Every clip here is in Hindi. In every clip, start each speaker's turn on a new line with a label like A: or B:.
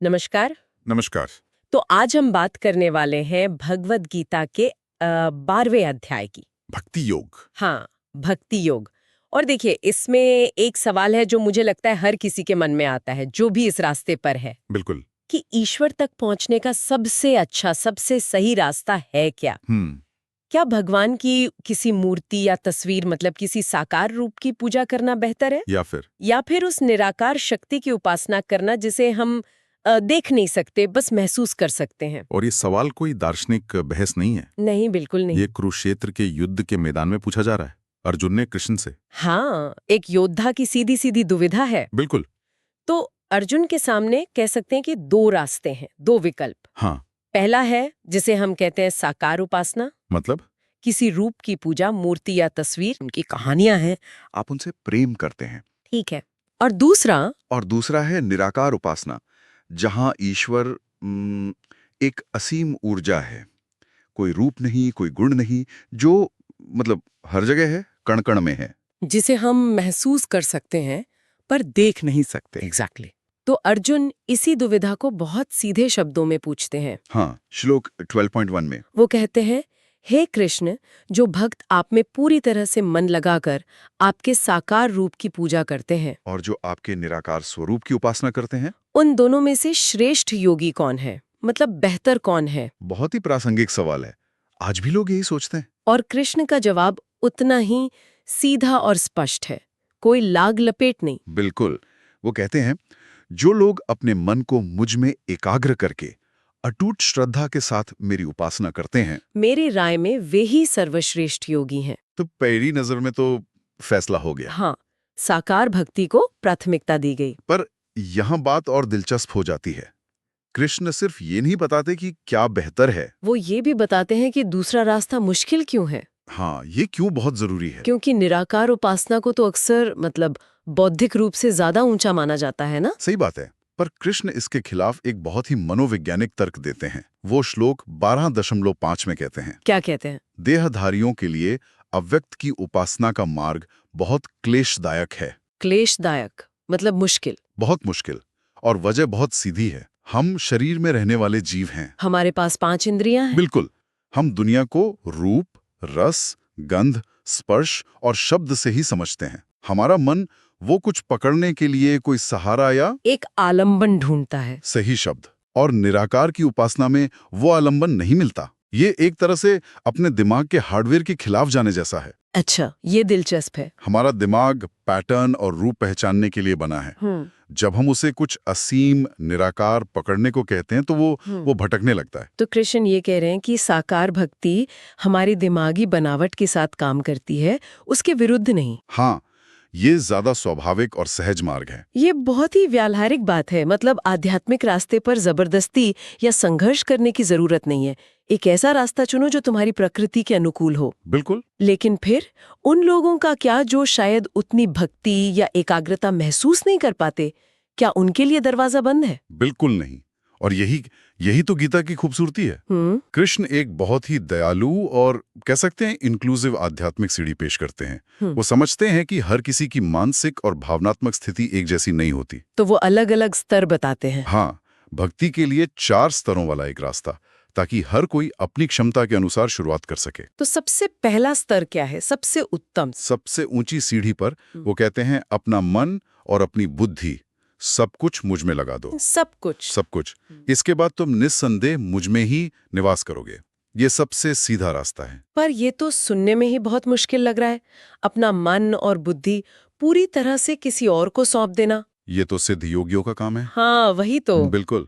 A: नमस्कार।
B: नमस्कार।
A: तो आज हम बात करने वाले हैं भगवद गीता के 12वें अध्याय की।
B: भक्ति योग।
A: हाँ, भक्ति योग। और देखिए, इसमें एक सवाल है जो मुझे लगता है हर किसी के मन में आता है, जो भी इस रास्ते पर है,
B: बिल्कुल।
A: कि ईश्वर तक पहुंचने का सबसे अच्छा, सबसे सही रास्ता है क्या? क्या भगवान की किसी मूर्ति या तस्वीर, मतलब किसी साकार रूप की पूजा करना बेहतर है, या फिर उस निराकार शक्ति की उपासना करना जिसे हम देख नहीं सकते, बस महसूस कर सकते हैं?
B: और ये सवाल कोई दार्शनिक बहस नहीं है।
A: नहीं, बिल्कुल नहीं।
B: ये कुरुक्षेत्र के युद्ध के मैदान में पूछा जा रहा है, अर्जुन ने कृष्ण से।
A: हाँ, एक योद्धा की सीधी सीधी दुविधा है।
B: बिल्कुल।
A: तो अर्जुन के सामने कह सकते हैं कि दो रास्ते हैं, दो विकल्प।
B: हाँ।
A: पहला है जिसे हम कहते हैं साकार उपासना,
B: मतलब
A: किसी रूप की पूजा, मूर्ति या तस्वीर, उनकी कहानियां हैं,
C: आप उनसे प्रेम करते हैं।
A: ठीक है। और दूसरा
C: है निराकार उपासना, जहां ईश्वर एक असीम ऊर्जा है, कोई रूप नहीं, कोई गुण नहीं, जो मतलब हर जगह है, कण कण में है।
A: जिसे हम महसूस कर सकते हैं पर देख नहीं सकते।
C: एग्जैक्टली।
A: तो अर्जुन इसी दुविधा को बहुत सीधे शब्दों में पूछते हैं।
C: हाँ, श्लोक 12.1 में
A: वो कहते हैं, हे कृष्ण, जो भक्त आप में पूरी तरह से मन लगाकर आपके साकार रूप की पूजा करते हैं
C: और जो आपके निराकार स्वरूप की उपासना करते हैं,
A: उन दोनों में से श्रेष्ठ योगी कौन है, मतलब बेहतर कौन है?
C: बहुत ही प्रासंगिक सवाल है। आज भी लोग यही सोचते हैं।
A: और कृष्ण का जवाब उतना ही सीधा और स्पष्ट है, कोई लाग लपेट नहीं।
C: बिल्कुल। वो कहते हैं, जो लोग अपने मन को मुझ में एकाग्र करके अटूट श्रद्धा के साथ मेरी उपासना करते हैं,
A: मेरी राय में वे ही सर्वश्रेष्ठ योगी हैं।
C: तो पहली नजर में तो फैसला हो गया।
A: हाँ, साकार भक्ति को प्राथमिकता दी गई।
C: पर यहाँ बात और दिलचस्प हो जाती है। कृष्ण सिर्फ ये नहीं बताते कि क्या बेहतर है,
A: वो ये भी बताते हैं कि दूसरा रास्ता मुश्किल क्यों है।
C: हाँ, ये क्यों बहुत जरूरी है।
A: क्योंकि निराकार उपासना को तो अक्सर मतलब बौद्धिक रूप से ज्यादा ऊंचा माना जाता है ना।
C: सही बात है, पर कृष्ण इसके खिलाफ एक बहुत ही मनोवैज्ञानिक तर्क देते हैं। वो श्लोक 12.5 में कहते हैं,
A: क्या कहते हैं?
C: देहधारियों के लिए अव्यक्त की उपासना का मार्ग बहुत क्लेशदायक है।
A: क्लेशदायक मतलब मुश्किल।
C: बहुत मुश्किल। और वजह बहुत सीधी है। हम शरीर में रहने वाले जीव हैं।
A: हमारे पास 5 इंद्रियां हैं।
C: बिल्कुल। हम दुनिया को रूप, रस, गंध, स्पर्श और शब्द से ही समझते हैं। हमारा मन वो कुछ पकड़ने के लिए कोई सहारा या
A: एक आलंबन ढूंढता है।
C: सही शब्द। और निराकार की उपासना में वो आलंबन नहीं मिलता। ये एक तरह से अपने दिमाग के हार्डवेयर के खिलाफ जाने जैसा है।
A: अच्छा, ये दिलचस्प है।
C: हमारा दिमाग पैटर्न और रूप पहचानने के लिए बना है। जब हम उसे कुछ असीम निराकार पकड़ने को कहते हैं तो वो भटकने लगता है।
A: तो कृष्ण ये कह रहे हैं कि साकार भक्ति हमारी दिमागी बनावट के साथ काम करती है, उसके विरुद्ध नहीं।
C: हाँ, ये ज्यादा स्वाभाविक और सहज मार्ग है।
A: ये बहुत ही व्यावहारिक बात है, मतलब आध्यात्मिक रास्ते पर जबरदस्ती या संघर्ष करने की जरूरत नहीं है। एक ऐसा रास्ता चुनो जो तुम्हारी प्रकृति के अनुकूल हो।
C: बिल्कुल।
A: लेकिन फिर उन लोगों का क्या जो शायद उतनी भक्ति या एकाग्रता महसूस नहीं कर पाते, क्या उनके लिए दरवाजा बंद है?
C: बिल्कुल नहीं। और यही तो गीता की खूबसूरती है। कृष्ण एक बहुत ही दयालु और कह सकते हैं इंक्लूसिव आध्यात्मिक सीढ़ी पेश करते हैं। वो समझते हैं कि हर किसी की मानसिक और भावनात्मक स्थिति एक जैसी नहीं होती।
A: तो वो अलग अलग स्तर बताते हैं।
C: हाँ, भक्ति के लिए 4 स्तरों वाला एक रास्ता, ताकि हर कोई अपनी क्षमता के अनुसार शुरुआत कर सके।
A: तो सबसे पहला स्तर क्या है, सबसे उत्तम?
C: सबसे ऊंची सीढ़ी पर वो कहते हैं, अपना मन और अपनी बुद्धि सब कुछ मुझ में लगा दो।
A: सब कुछ।
C: इसके बाद तुम निस्संदेह मुझ में ही निवास करोगे। ये सबसे सीधा रास्ता है।
A: पर ये तो सुनने में ही बहुत मुश्किल लग रहा है, अपना मन और बुद्धि पूरी तरह से किसी और को सौंप देना।
C: ये तो सिद्ध योगियों का काम है।
A: हाँ, वही तो।
C: बिल्कुल,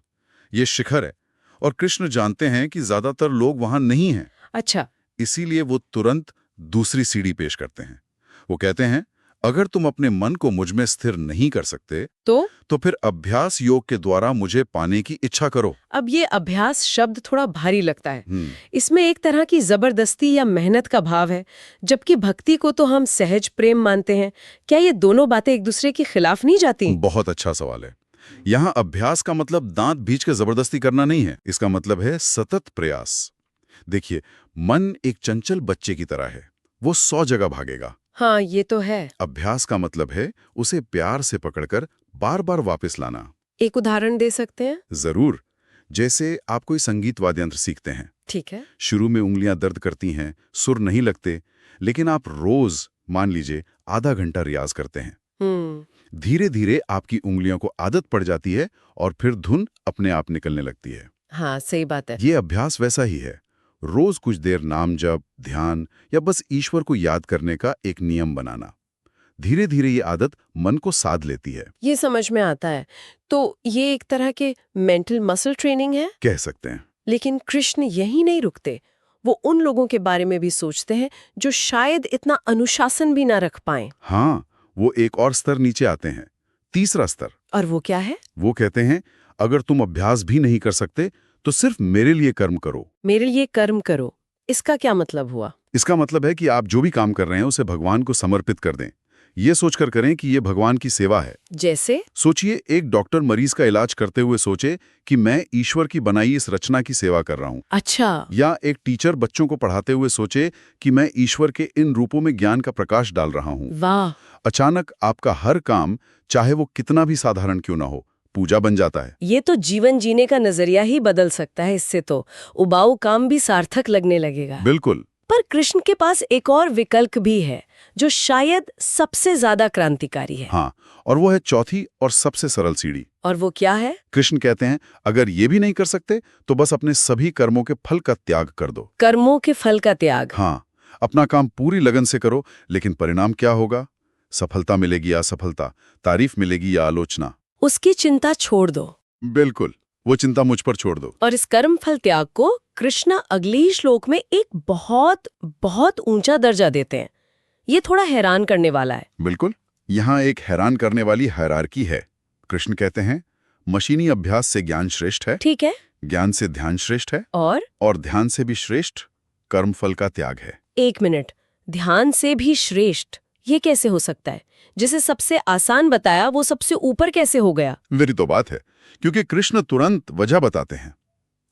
C: ये शिखर है और कृष्ण जानते हैं कि ज्यादातर लोग वहां नहीं हैं।
A: अच्छा।
C: इसीलिए वो तुरंत दूसरी सीढ़ी पेश करते हैं। वो कहते हैं, अगर तुम अपने मन को मुझ में स्थिर नहीं कर सकते तो फिर अभ्यास योग के द्वारा मुझे पाने की इच्छा करो।
A: अब ये अभ्यास शब्द थोड़ा भारी लगता है। इसमें एक तरह की जबरदस्ती या मेहनत का भाव है, जबकि भक्ति को तो हम सहज प्रेम मानते हैं। क्या ये दोनों बातें एक दूसरे के खिलाफ नहीं जाती?
C: बहुत अच्छा सवाल है। यहाँ अभ्यास का मतलब दांत भींच के जबरदस्ती करना नहीं है। इसका मतलब है सतत प्रयास। देखिए, मन एक चंचल बच्चे की तरह है, वो 100 जगह भागेगा।
A: हाँ, ये तो है।
C: अभ्यास का मतलब है उसे प्यार से पकड़कर बार बार वापस लाना।
A: एक उदाहरण दे सकते हैं?
C: जरूर। जैसे आप कोई संगीत वाद्य यंत्र सीखते हैं।
A: ठीक है।
C: शुरू में उंगलियां दर्द करती हैं, सुर नहीं लगते, लेकिन आप रोज मान लीजिए आधा घंटा रियाज करते हैं। धीरे धीरे आपकी उंगलियों को आदत पड़ जाती है और फिर धुन अपने आप निकलने लगती है।
A: हाँ, सही बात है।
C: ये अभ्यास वैसा ही है। रोज कुछ देर नाम जप, ध्यान या बस ईश्वर को याद करने का एक नियम बनाना। धीरे धीरे ये आदत मन को साध लेती है।
A: ये समझ में आता है। तो ये एक तरह के मेंटल मसल ट्रेनिंग है,
C: कह सकते हैं।
A: लेकिन कृष्ण यही नहीं रुकते। वो उन लोगों के बारे में भी सोचते हैं जो शायद इतना अनुशासन भी ना रख पाए।
C: हाँ, वो एक और स्तर नीचे आते हैं, तीसरा स्तर।
A: और वो क्या है?
C: वो कहते हैं, अगर तुम अभ्यास भी नहीं कर सकते तो सिर्फ मेरे लिए कर्म करो।
A: मेरे लिए कर्म करो, इसका क्या मतलब हुआ?
C: इसका मतलब है कि आप जो भी काम कर रहे हैं उसे भगवान को समर्पित कर दें। ये सोचकर करें कि ये भगवान की सेवा है।
A: जैसे?
C: सोचिए, एक डॉक्टर मरीज का इलाज करते हुए सोचे कि मैं ईश्वर की बनाई इस रचना की सेवा कर रहा हूँ।
A: अच्छा।
C: या एक टीचर बच्चों को पढ़ाते हुए सोचे कि मैं ईश्वर के इन रूपों में ज्ञान का प्रकाश डाल रहा हूँ।
A: वाह।
C: अचानक आपका हर काम, चाहे वो कितना भी साधारण क्यों ना हो, पूजा बन जाता है।
A: ये तो जीवन जीने का नजरिया ही बदल सकता है। इससे तो उबाऊ काम भी सार्थक लगने लगेगा।
C: बिल्कुल।
A: पर कृष्ण के पास एक और विकल्प भी है जो शायद सबसे ज्यादा क्रांतिकारी है।
C: हाँ, और वो है चौथी और सबसे सरल सीढ़ी।
A: और वो क्या है?
C: कृष्ण कहते हैं, अगर ये भी नहीं कर सकते तो बस अपने सभी कर्मों के फल का त्याग कर दो।
A: कर्मों के फल का त्याग?
C: हाँ, अपना काम पूरी लगन से करो, लेकिन परिणाम क्या होगा? सफलता मिलेगी या असफलता, तारीफ मिलेगी या आलोचना,
A: उसकी चिंता छोड़ दो।
C: बिल्कुल, वो चिंता मुझ पर छोड़ दो।
A: और इस कर्म फल त्याग को कृष्ण अगले ही श्लोक में एक बहुत बहुत ऊंचा दर्जा देते हैं। ये थोड़ा हैरान करने वाला है।
C: बिल्कुल, यहाँ एक हैरान करने वाली हायरार्की है। कृष्ण कहते हैं, मशीनी अभ्यास से ज्ञान श्रेष्ठ है।
A: ठीक है।
C: ज्ञान से ध्यान श्रेष्ठ है।
A: और
C: ध्यान से भी श्रेष्ठ कर्म फल का त्याग है।
A: एक मिनट, ध्यान से भी श्रेष्ठ, ये कैसे हो सकता है? जिसे सबसे आसान बताया वो सबसे ऊपर कैसे हो गया?
C: मेरी तो बात है, क्योंकि कृष्ण तुरंत वजह बताते हैं।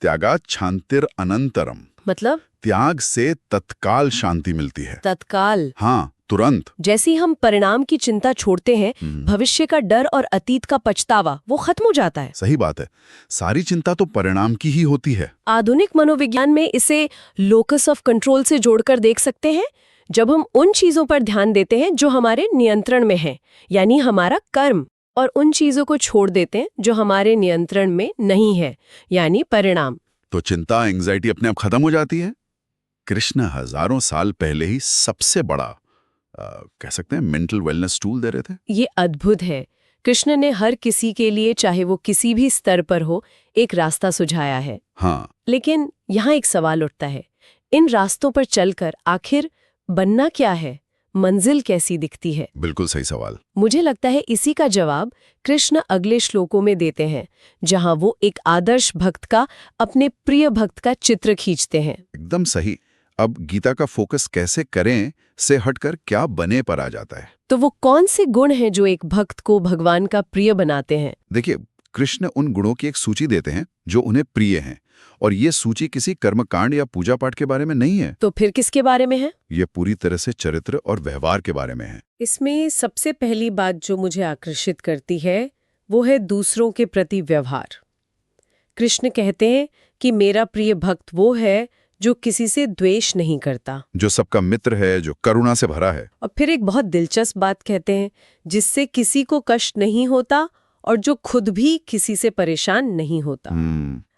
C: त्यागात शांतिर अनंतरम,
A: मतलब
C: त्याग से तत्काल शांति मिलती है।
A: तत्काल?
C: हाँ, तुरंत।
A: जैसे ही हम परिणाम की चिंता छोड़ते हैं, भविष्य का डर और अतीत का पछतावा वो खत्म हो जाता है।
C: सही बात है, सारी चिंता तो परिणाम की ही होती है।
A: आधुनिक मनोविज्ञान में इसे लोकस ऑफ कंट्रोल से जोड़कर देख सकते हैं। जब हम उन चीजों पर ध्यान देते हैं जो हमारे नियंत्रण में हैं, यानी हमारा कर्म, और उन चीजों को छोड़ देते हैं जो हमारे नियंत्रण में नहीं है, यानी परिणाम,
C: तो चिंता, एंजाइटी अपने आप खत्म हो जाती है। कृष्ण हजारों साल पहले ही सबसे बड़ा कह सकते हैं मेंटल वेलनेस टूल दे रहे थे।
A: ये अद्भुत है। कृष्ण ने हर किसी के लिए, चाहे वो किसी भी स्तर पर हो, एक रास्ता सुझाया है।
C: हाँ,
A: लेकिन यहाँ एक सवाल उठता है, इन रास्तों पर चलकर आखिर बनना क्या है? मंजिल कैसी दिखती है?
C: बिल्कुल सही सवाल।
A: मुझे लगता है इसी का जवाब कृष्ण अगले श्लोकों में देते हैं, जहां वो एक आदर्श भक्त का, अपने प्रिय भक्त का चित्र खींचते हैं।
C: एकदम सही। अब गीता का फोकस कैसे करें से हटकर क्या बने पर आ जाता है।
A: तो वो कौन से गुण हैं जो एक भक्त को भगवान का प्रिय बनाते हैं?
C: देखिए, कृष्ण उन गुणों की एक सूची देते हैं जो उन्हें प्रिय हैं, और ये सूची किसी कर्मकांड या पूजा पाठ के बारे में नहीं है।
A: तो फिर किसके बारे में है?
C: ये पूरी तरह से चरित्र और व्यवहार के बारे में है।
A: इसमें सबसे पहली बात जो मुझे आकर्षित करती है वो है दूसरों के प्रति व्यवहार। कृष्ण कहते हैं कि मेरा प्रिय भक्त वो है जो किसी से द्वेष नहीं करता,
C: जो सबका मित्र है, जो करुणा से भरा है।
A: और फिर एक बहुत दिलचस्प बात कहते हैं, जिससे किसी को कष्ट नहीं होता और जो खुद भी किसी से परेशान नहीं होता।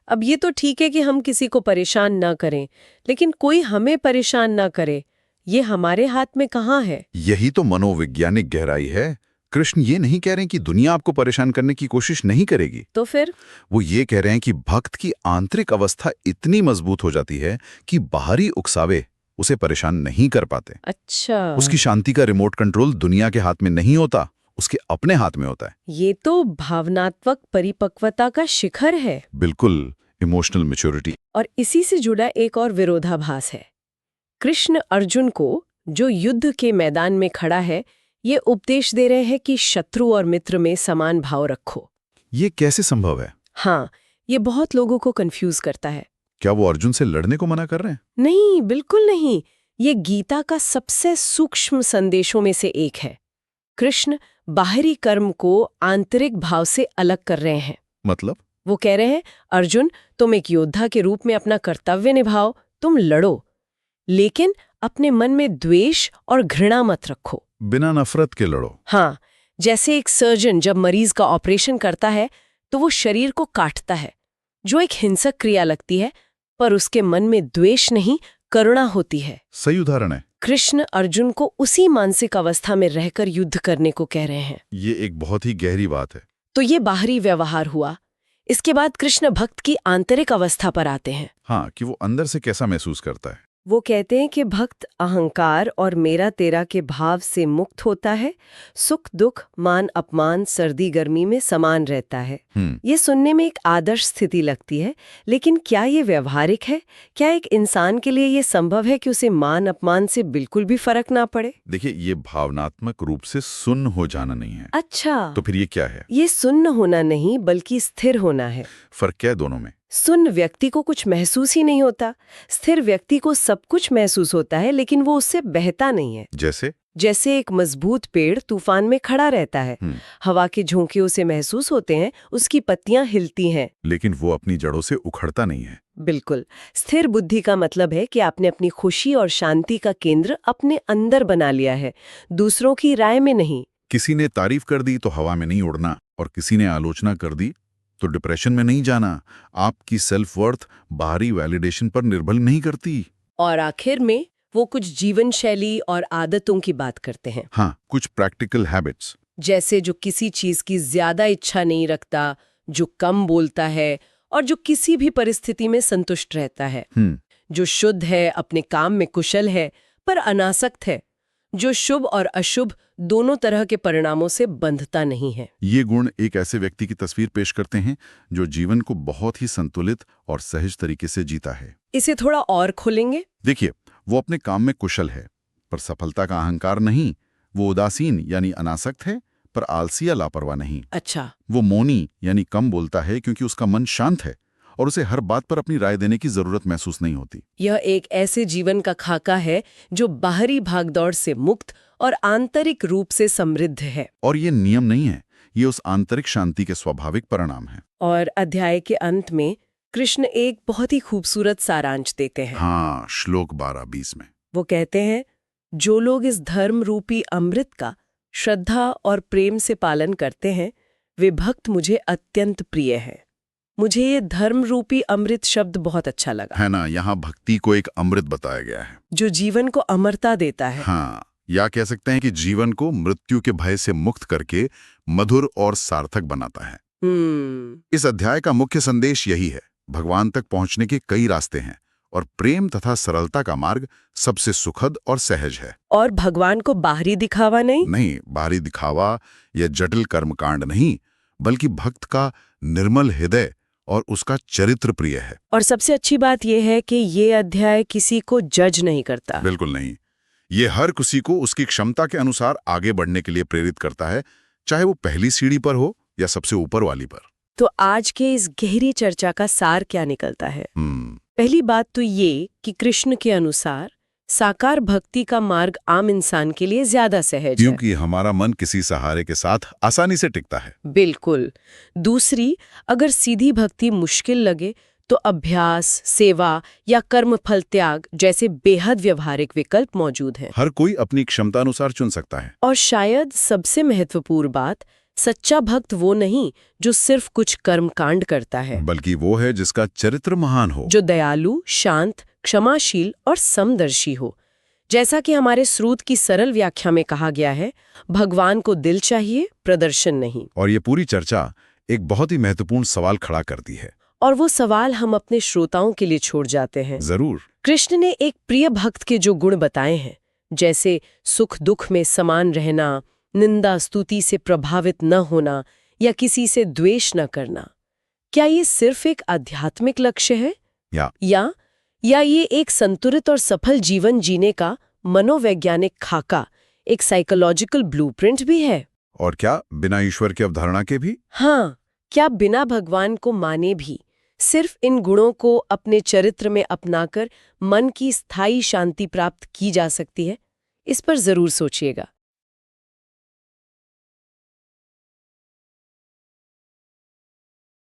A: अब ये तो ठीक है कि हम किसी को परेशान ना करें, लेकिन कोई हमें परेशान ना करे, ये हमारे हाथ में कहाँ है?
C: यही तो मनोवैज्ञानिक गहराई है। कृष्ण ये नहीं कह रहे हैं कि दुनिया आपको परेशान करने की कोशिश नहीं करेगी।
A: तो फिर
C: वो ये कह रहे हैं कि भक्त की आंतरिक अवस्था इतनी मजबूत हो जाती है कि बाहरी उकसावे उसे परेशान नहीं कर पाते।
A: अच्छा।
C: उसकी शांति का रिमोट कंट्रोल दुनिया के हाथ में नहीं होता, उसके अपने हाथ में होता है।
A: ये तो भावनात्मक परिपक्वता का शिखर है।
C: बिल्कुल, इमोशनल मैच्योरिटी।
A: और इसी से जुड़ा एक और विरोधाभास है। कृष्ण अर्जुन को, जो युद्ध के मैदान में खड़ा है, ये उपदेश दे रहे हैं कि शत्रु और मित्र में समान भाव रखो।
C: ये कैसे संभव है?
A: हाँ, ये बहुत लोगों को कंफ्यूज करता है।
C: क्या वो अर्जुन से लड़ने को मना कर रहे हैं?
A: नहीं, बिल्कुल नहीं। ये गीता का सबसे सूक्ष्म संदेशों में से एक है। कृष्ण बाहरी कर्म को आंतरिक भाव से अलग कर रहे हैं।
C: मतलब?
A: वो कह रहे हैं, अर्जुन, तुम एक योद्धा के रूप में अपना कर्तव्य निभाओ, तुम लड़ो, लेकिन अपने मन में द्वेष और घृणा मत रखो।
C: बिना नफरत के लड़ो।
A: हाँ, जैसे एक सर्जन जब मरीज का ऑपरेशन करता है तो वो शरीर को काटता है, जो एक हिंसक क्रिया लगती है, पर उसके मन में द्वेष नहीं, करुणा होती है।
C: सही उदाहरण है।
A: कृष्ण अर्जुन को उसी मानसिक अवस्था में रहकर युद्ध करने को कह रहे हैं।
C: ये एक बहुत ही गहरी बात है।
A: तो ये बाहरी व्यवहार हुआ। इसके बाद कृष्ण भक्त की आंतरिक अवस्था पर आते हैं।
C: हाँ, कि वो अंदर से कैसा महसूस करता है।
A: वो कहते हैं कि भक्त अहंकार और मेरा तेरा के भाव से मुक्त होता है, सुख दुख मान अपमान सर्दी गर्मी में समान रहता है। ये सुनने में एक आदर्श स्थिति लगती है, लेकिन क्या ये व्यवहारिक है? क्या एक इंसान के लिए ये संभव है कि उसे मान अपमान से बिल्कुल भी फर्क ना पड़े?
C: देखिए, ये भावनात्मक रूप से सुन्न हो जाना नहीं है।
A: अच्छा,
C: तो फिर ये क्या है?
A: ये सुन्न होना नहीं बल्कि स्थिर होना है।
C: फर्क क्या है दोनों में?
A: सुन्न व्यक्ति को कुछ महसूस ही नहीं होता, स्थिर व्यक्ति को सब कुछ महसूस होता है, लेकिन वो उससे बहता नहीं है। जैसे एक मजबूत पेड़ तूफान में खड़ा रहता है, हवा के झोंके उसे महसूस होते हैं, उसकी पत्तियां हिलती हैं,
C: लेकिन वो अपनी जड़ों से उखड़ता नहीं है।
A: बिल्कुल। स्थिर बुद्धि का मतलब है कि आपने अपनी खुशी और शांति का केंद्र अपने अंदर बना लिया है, दूसरों की राय में नहीं।
C: किसी ने तारीफ कर दी तो हवा में नहीं उड़ना, और किसी ने आलोचना कर दी तो डिप्रेशन में नहीं जाना। आपकी सेल्फ वर्थ बाहरी वैलिडेशन पर निर्भर नहीं करती।
A: और आखिर में वो कुछ जीवन शैली और आदतों की बात करते हैं।
C: हाँ, कुछ प्रैक्टिकल हैबिट्स,
A: जैसे जो किसी चीज की ज्यादा इच्छा नहीं रखता, जो कम बोलता है और जो किसी भी परिस्थिति में संतुष्ट रहता है, जो शुद्ध है, अपने काम में कुशल है पर अनासक्त है, जो शुभ और अशुभ दोनों तरह के परिणामों से बंधता नहीं है।
C: ये गुण एक ऐसे व्यक्ति की तस्वीर पेश करते हैं जो जीवन को बहुत ही संतुलित और सहज तरीके से जीता है।
A: इसे थोड़ा और खोलेंगे।
C: देखिए, वो अपने काम में कुशल है पर सफलता का अहंकार नहीं। वो उदासीन यानी अनासक्त है पर आलसी या लापरवाह नहीं।
A: अच्छा।
C: वो मौनी यानी कम बोलता है क्योंकि उसका मन शांत है और उसे हर बात पर अपनी राय देने की जरूरत महसूस नहीं होती।
A: यह एक ऐसे जीवन का खाका है जो बाहरी भागदौड़ से मुक्त और आंतरिक रूप से समृद्ध है।
C: और ये नियम नहीं है, ये उस आंतरिक शांति के स्वाभाविक परिणाम है।
A: और अध्याय के अंत में कृष्ण एक बहुत ही खूबसूरत सारांश देते हैं।
C: हाँ, श्लोक 12-20 में
A: वो कहते हैं, जो लोग इस धर्म रूपी अमृत का श्रद्धा और प्रेम से पालन करते हैं, वे भक्त मुझे अत्यंत प्रिय है। मुझे ये धर्म रूपी अमृत शब्द बहुत अच्छा लगा
C: है ना। यहाँ भक्ति को एक अमृत बताया गया है
A: जो जीवन को अमरता देता है।
C: हाँ, या कह सकते हैं कि जीवन को मृत्यु के भय से मुक्त करके मधुर और सार्थक बनाता है। इस अध्याय का मुख्य संदेश यही है, भगवान तक पहुंचने के कई रास्ते हैं और प्रेम तथा सरलता का मार्ग सबसे सुखद और सहज है।
A: और भगवान को बाहरी दिखावा नहीं,
C: बाहरी दिखावा या जटिल कर्मकांड नहीं, बल्कि भक्त का निर्मल हृदय और उसका चरित्र प्रिय है।
A: और सबसे अच्छी बात यह है कि ये अध्याय किसी को जज नहीं करता।
C: बिल्कुल नहीं। ये हर किसी को उसकी क्षमता के अनुसार आगे बढ़ने के लिए प्रेरित करता है, चाहे वो पहली सीढ़ी पर हो या सबसे ऊपर वाली पर।
A: तो आज के इस गहरी चर्चा का सार क्या निकलता है? पहली बात तो ये कि कृष्ण के अनुसार साकार भक्ति का मार्ग आम इंसान के लिए ज्यादा सहज है,
C: क्योंकि हमारा मन किसी सहारे के साथ आसानी से टिकता है।
A: बिल्कुल। दूसरी, अगर सीधी भक्ति मुश्किल लगे तो अभ्यास, सेवा या कर्म फल त्याग जैसे बेहद व्यवहारिक विकल्प मौजूद हैं।
C: हर कोई अपनी क्षमता अनुसार चुन सकता है।
A: और शायद सबसे महत्वपूर्ण बात, सच्चा भक्त वो नहीं जो सिर्फ कुछ कर्मकांड करता है,
C: बल्कि वो है जिसका चरित्र महान हो,
A: जो दयालु, शांत, क्षमाशील और समदर्शी हो। जैसा कि हमारे स्रोत की सरल व्याख्या में कहा गया है, भगवान को दिल चाहिए, प्रदर्शन नहीं।
C: और ये पूरी चर्चा एक बहुत ही महत्वपूर्ण सवाल खड़ा करती है,
A: और वो सवाल हम अपने श्रोताओं के लिए छोड़ जाते हैं।
C: जरूर।
A: कृष्ण ने एक प्रिय भक्त के जो गुण बताए हैं, जैसे सुख दुख में समान रहना, निंदा स्तुति से प्रभावित न होना या किसी से द्वेष न करना, क्या ये सिर्फ एक आध्यात्मिक लक्ष्य है या ये एक संतुलित और सफल जीवन जीने का मनोवैज्ञानिक खाका, एक साइकोलॉजिकल ब्लूप्रिंट भी है?
C: और क्या बिना ईश्वर की अवधारणा के भी?
A: हाँ, क्या बिना भगवान को माने भी सिर्फ इन गुणों को अपने चरित्र में अपनाकर मन की स्थायी शांति प्राप्त की जा सकती है? इस पर जरूर सोचिएगा।